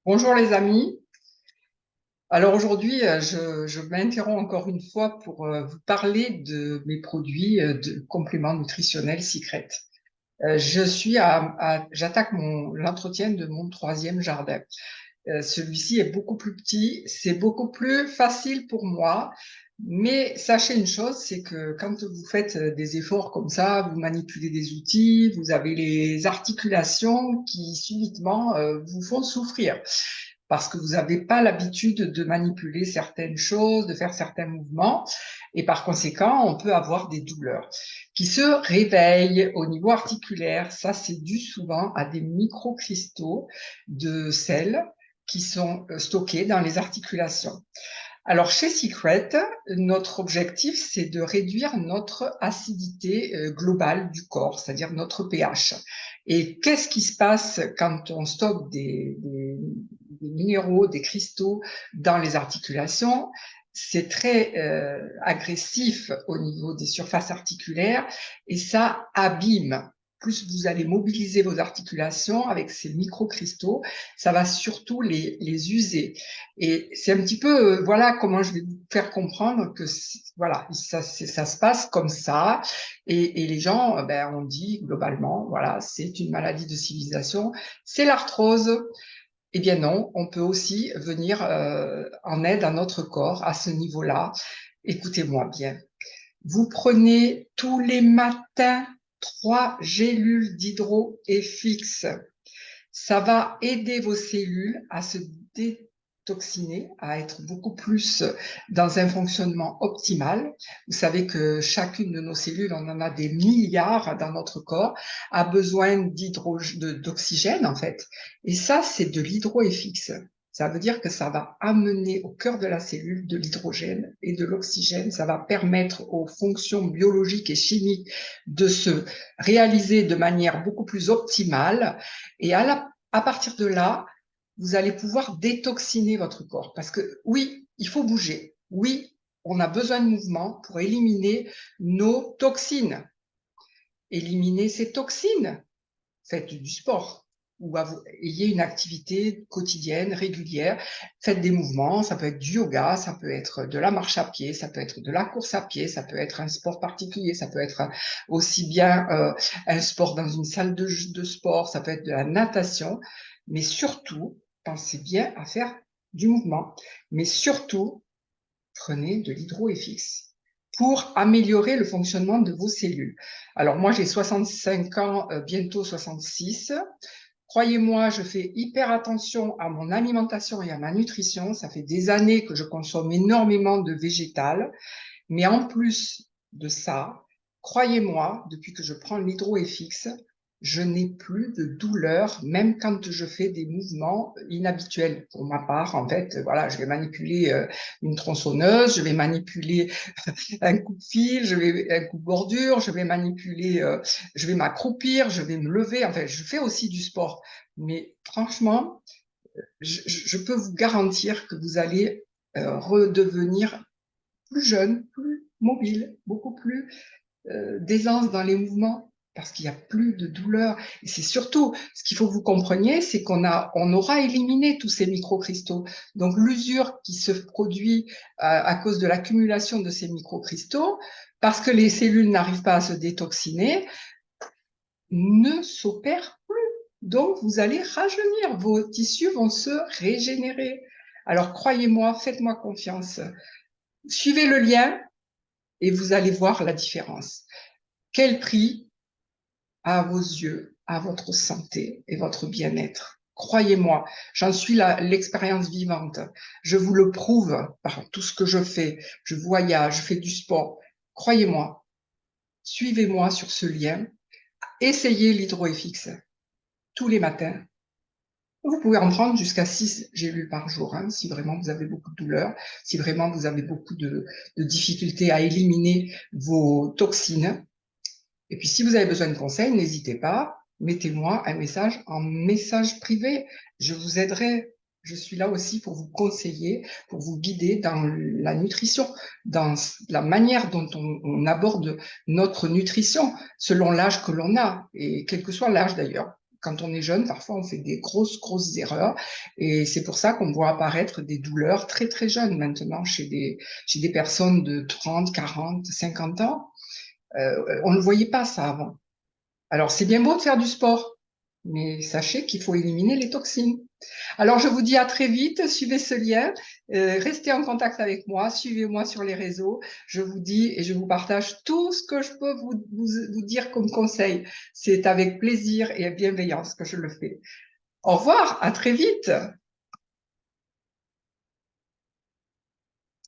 Bonjour les amis. Alors aujourd'hui, je m'interromps encore une fois pour vous parler de mes produits de compléments nutritionnels Secret. J'attaque l'entretien de mon troisième jardin. Celui-ci est beaucoup plus petit, c'est beaucoup plus facile pour moi. Mais sachez une chose, c'est que quand vous faites des efforts comme ça, vous manipulez des outils, vous avez les articulations qui subitement vous font souffrir parce que vous n'avez pas l'habitude de manipuler certaines choses, de faire certains mouvements, et par conséquent, on peut avoir des douleurs qui se réveillent au niveau articulaire. Ça, c'est dû souvent à des microcristaux de sel qui sont stockés dans les articulations. Alors, chez Secret, notre objectif, c'est de réduire notre acidité globale du corps, c'est-à-dire notre pH. Et qu'est-ce qui se passe quand on stocke des minéraux, des cristaux dans les articulations? C'est très agressif au niveau des surfaces articulaires et ça abîme. Plus vous allez mobiliser vos articulations avec ces microcristaux, ça va surtout les user. Et c'est un petit peu, voilà comment je vais vous faire comprendre que voilà, ça se passe comme ça. Et les gens, ben, on dit globalement, voilà, c'est une maladie de civilisation, c'est l'arthrose. Eh bien non, on peut aussi venir en aide à notre corps à ce niveau-là. Écoutez-moi bien. Vous prenez tous les matins 3 gélules d'hydro-FX. Ça va aider vos cellules à se détoxiner, à être beaucoup plus dans un fonctionnement optimal. Vous savez que chacune de nos cellules, on en a des milliards dans notre corps, a besoin d'oxygène en fait. Et ça, c'est de l'hydro-FX. Ça veut dire que ça va amener au cœur de la cellule de l'hydrogène et de l'oxygène. Ça va permettre aux fonctions biologiques et chimiques de se réaliser de manière beaucoup plus optimale. Et à partir de là, vous allez pouvoir détoxiner votre corps. Parce que oui, il faut bouger. Oui, on a besoin de mouvement pour éliminer nos toxines. Éliminer ces toxines. Faites du sport ou ayez une activité quotidienne, régulière. Faites des mouvements. Ça peut être du yoga, ça peut être de la marche à pied, ça peut être de la course à pied, ça peut être un sport particulier, ça peut être aussi bien un sport dans une salle de sport, ça peut être de la natation. Mais surtout, pensez bien à faire du mouvement. Mais surtout, prenez de l'hydro-FX pour améliorer le fonctionnement de vos cellules. Alors moi, j'ai 65 ans, bientôt 66. Croyez-moi, je fais hyper attention à mon alimentation et à ma nutrition. Ça fait des années que je consomme énormément de végétal. Mais en plus de ça, croyez-moi, depuis que je prends l'hydro-FX, je n'ai plus de douleur, même quand je fais des mouvements inhabituels. Pour ma part, en fait, voilà, je vais manipuler une tronçonneuse, je vais manipuler un coup de fil, un coup de bordure, je vais manipuler, je vais m'accroupir, je vais me lever. Enfin, je fais aussi du sport. Mais franchement, je peux vous garantir que vous allez redevenir plus jeune, plus mobile, beaucoup plus d'aisance dans les mouvements parce qu'il n'y a plus de douleur. Et c'est surtout, ce qu'il faut que vous compreniez, c'est on aura éliminé tous ces microcristaux. Donc l'usure qui se produit à cause de l'accumulation de ces microcristaux, parce que les cellules n'arrivent pas à se détoxiner, ne s'opère plus. Donc vous allez rajeunir, vos tissus vont se régénérer. Alors croyez-moi, faites-moi confiance. Suivez le lien et vous allez voir la différence. Quel prix à vos yeux, à votre santé et votre bien-être? Croyez-moi, j'en suis l'expérience vivante. Je vous le prouve par tout ce que je fais. Je voyage, je fais du sport. Croyez-moi, suivez-moi sur ce lien. Essayez l'hydro-FX tous les matins. Vous pouvez en prendre jusqu'à 6 gélules par jour, hein, si vraiment vous avez beaucoup de douleurs, si vraiment vous avez beaucoup de difficultés à éliminer vos toxines. Et puis, si vous avez besoin de conseils, n'hésitez pas, mettez-moi un message en message privé. Je vous aiderai. Je suis là aussi pour vous conseiller, pour vous guider dans la nutrition, dans la manière dont on aborde notre nutrition, selon l'âge que l'on a, et quel que soit l'âge d'ailleurs. quand on est jeune, parfois on fait des grosses erreurs et c'est pour ça qu'on voit apparaître des douleurs très jeunes maintenant chez des personnes de 30, 40, 50 ans. On ne voyait pas ça avant. Alors c'est bien beau de faire du sport, mais sachez qu'il faut éliminer les toxines. Alors, je vous dis à très vite. Suivez ce lien. Restez en contact avec moi. Suivez-moi sur les réseaux. Je vous dis et je vous partage tout ce que je peux vous dire comme conseil. C'est avec plaisir et bienveillance que je le fais. Au revoir. À très vite.